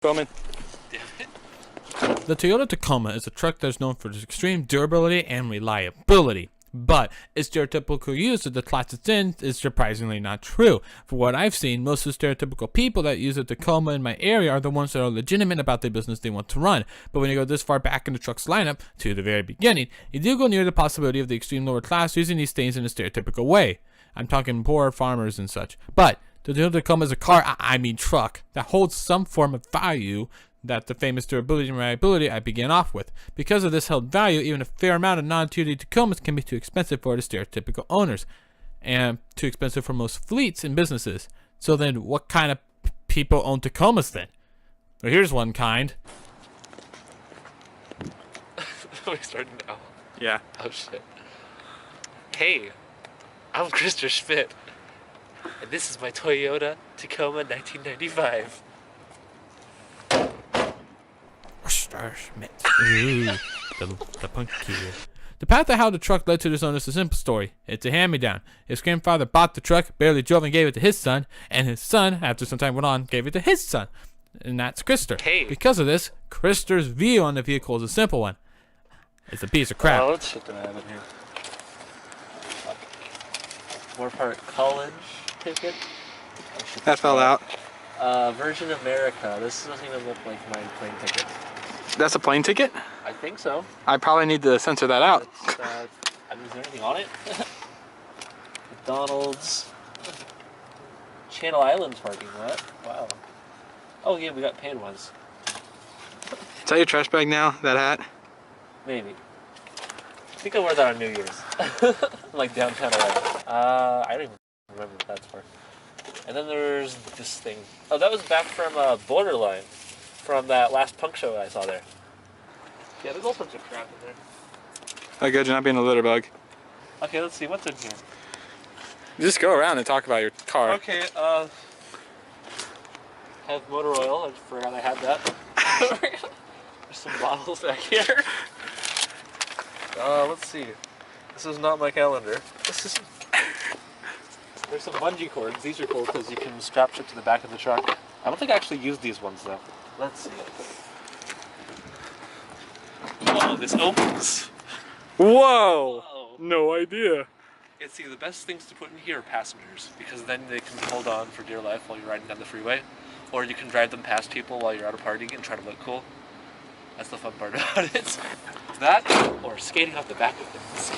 Coming. Damn it. The Toyota Tacoma is a truck that is known for its extreme durability and reliability, but its stereotypical use of the class it's in is surprisingly not true. For what I've seen, most of the stereotypical people that use a Tacoma in my area are the ones that are legitimate about the business they want to run. But when you go this far back in the truck's lineup, to the very beginning, you do go near the possibility of the extreme lower class using these things in a stereotypical way. I'm talking poor farmers and such. But the Toyota Tacoma is a car, I mean truck, that holds some form of value that the famous durability and reliability I began off with. Because of this held value, even a fair amount of non-Toyota Tacomas can be too expensive for the stereotypical owners, and too expensive for most fleets and businesses. So then, what kind of people own Tacomas then? Well, here's one kind. We're starting now. Yeah. Oh shit. Hey, I'm Krista Schmidt, and this is my Toyota Tacoma 1995. Ooh, the punky. The path of how the truck led to this owner is a simple story. It's a hand-me-down. His grandfather bought the truck, barely drove, and gave it to his son, and his son, after some time went on, gave it to his son. And that's Krister. Hey. Because of this, Krister's view on the vehicle is a simple one. It's a piece of crap. Oh, what shit do I have in here? Moorpark College ticket. That fell out. Virgin America. This doesn't even look like my plane ticket. That's a plane ticket? I think so. I probably need to censor that out. Is there anything on it? McDonald's. Channel Islands parking lot. Wow. Oh yeah, we got paid ones. Is that your trash bag now, that hat? Maybe. I think I wore that on New Year's. Like downtown LA. I don't even remember what that's for. And then there's this thing. Oh, that was back from Borderline. From that last punk show I saw there. Yeah, there's all sorts of crap in there. Oh, good, you're not being a litter bug. Okay, let's see, what's in here? Just go around and talk about your car. Okay, have motor oil. I forgot I had that. There's some bottles back here. Let's see. This is not my calendar. This is... There's some bungee cords. These are cool because you can strap shit to the back of the truck. I don't think I actually used these ones though. Let's see. Whoa, this opens. Whoa! Whoa. No idea. And see, the best things to put in here are passengers, because then they can hold on for dear life while you're riding down the freeway. Or you can drive them past people while you're out of partying and try to look cool. That's the fun part about it. That, or skating off the back of things.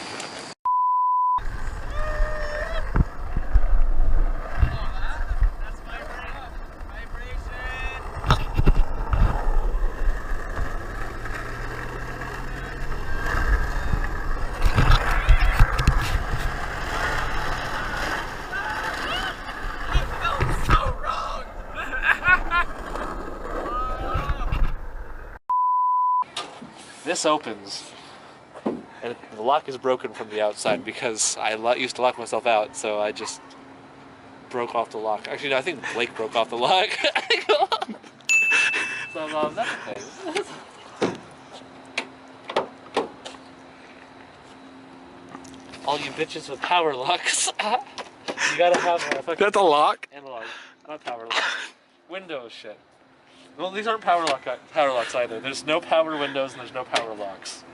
This opens, and the lock is broken from the outside because I used to lock myself out, so I just broke off the lock. Actually, no, I think Blake broke off the lock. So that's okay. All you bitches with power locks, you gotta have a fucking That's a lock? analog, not power lock. Windows shit. Well, these aren't power locks either. There's no power windows and there's no power locks.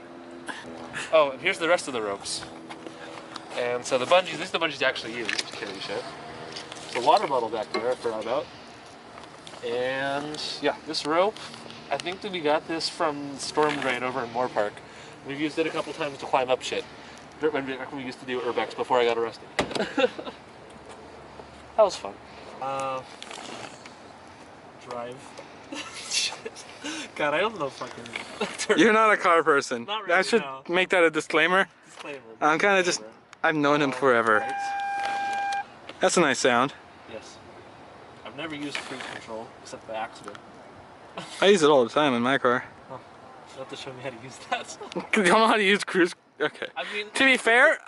Oh, and here's the rest of the ropes. And so the bungees, these are the bungees you actually use to carry shit. There's a water bottle back there I forgot about. And yeah, this rope, I think that we got this from Storm Drain over in Moorpark. We've used it a couple times to climb up shit. When we used to do urbex before I got arrested. That was fun. Drive. God, I don't know fucking... You're not a car person. Not really, I should no. make that a disclaimer. Disclaimer. I'm kind of just... I've known him forever. Right. That's a nice sound. Yes. I've never used cruise control, except by accident. I use it all the time in my car. Oh, you have to show me how to use that. You don't know how to use cruise... Okay. I mean... To be fair,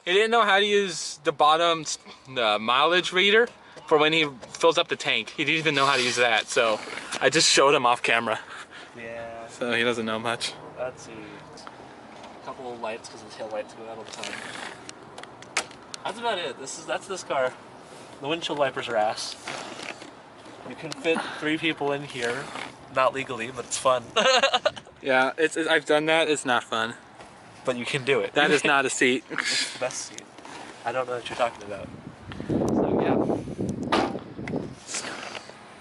he didn't know how to use the bottom mileage reader for when he fills up the tank. He didn't even know how to use that, so I just showed him off camera. Yeah. So he doesn't know much. Let's see. A couple of lights, because the tail lights go out all the time. That's about it. That's this car. The windshield wipers are ass. You can fit 3 people in here. Not legally, but it's fun. Yeah, I've done that. It's not fun. But you can do it. That is not a seat. It's the best seat. I don't know what you're talking about. So yeah.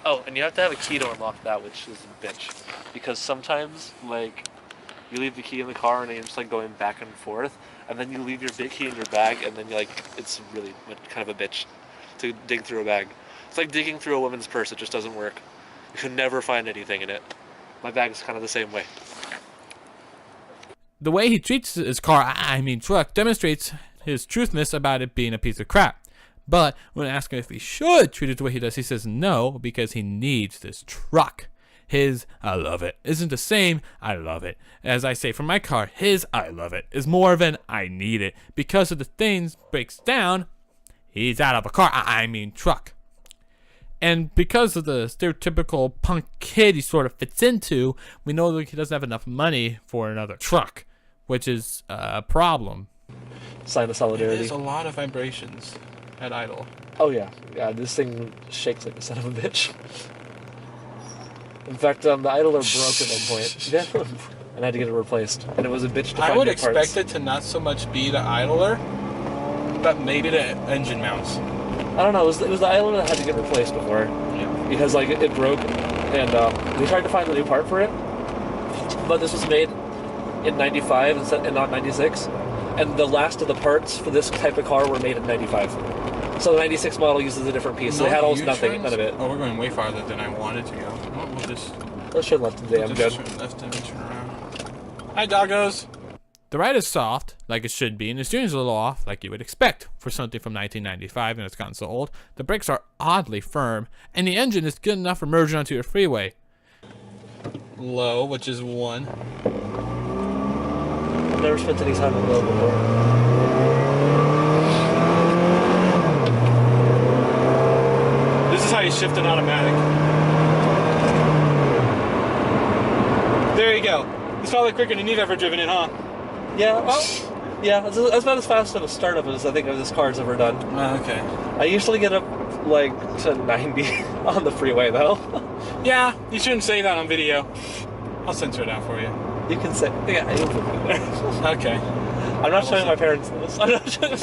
Oh, and you have to have a key to unlock that, which is a bitch. Because sometimes, like, you leave the key in the car and you're just like going back and forth, and then you leave your big key in your bag, and then you like, it's really kind of a bitch to dig through a bag. It's like digging through a woman's purse. It just doesn't work. You can never find anything in it. My bag is kind of the same way. The way he treats his car, I mean truck, demonstrates his truthness about it being a piece of crap. But when asked him if he should treat it the way he does, he says no, because he needs this truck. His I love it isn't the same I love it. As I say for my car, his I love it is more of an I need it. Because of the things breaks down, he's out of a car, I mean truck. And because of the stereotypical punk kid he sort of fits into, we know that he doesn't have enough money for another truck, which is a problem. Sign of solidarity. There's a lot of vibrations at idle. Oh yeah, yeah. This thing shakes like a son of a bitch. In fact, the idler broke at one point. Yeah, and I had to get it replaced, and it was a bitch to find I would new expect parts. it to not so much be the idler, but maybe the engine mounts. I don't know. It was the idler that had to get replaced before, Yeah. because like it broke, and we tried to find a new part for it, but this was made in '95 and not '96, and the last of the parts for this type of car were made in '95. So the '96 model uses a different piece. So they had almost nothing, none of it. Oh, we're going way farther than I wanted to go. Well, we'll just Let's turn left today. I'm good. turn left and turn around. Hi, doggos. The ride is soft, like it should be, and the steering is a little off, like you would expect for something from 1995 and it's gotten so old. The brakes are oddly firm, and the engine is good enough for merging onto your freeway. Low, which is 1. I've never spent any time on low before. This is how you shift an automatic. There you go. It's probably quicker than you've ever driven it, huh? Yeah, well, yeah, that's about as fast of a startup as I think this car's ever done. Okay. I usually get up like to 90 on the freeway though. Yeah, you shouldn't say that on video. I'll censor it out for you. You can say, yeah, I put it there. Okay. I'm not showing my parents this. I'm not showing.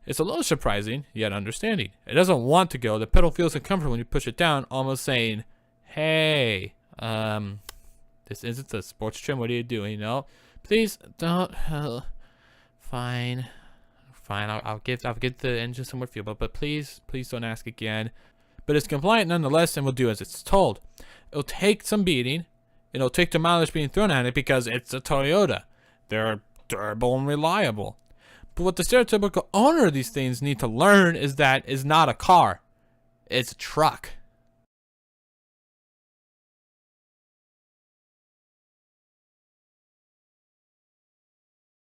It's a little surprising, yet understanding. It doesn't want to go. The pedal feels uncomfortable when you push it down, almost saying, hey, this isn't a sports trim, what are you doing? No, please don't, fine, I'll give the engine some more fuel, but please don't ask again. But it's compliant nonetheless and will do as it's told. It'll take some beating, it'll take the mileage being thrown at it because it's a Toyota. They're durable and reliable. But what the stereotypical owner of these things need to learn is that it's not a car, it's a truck.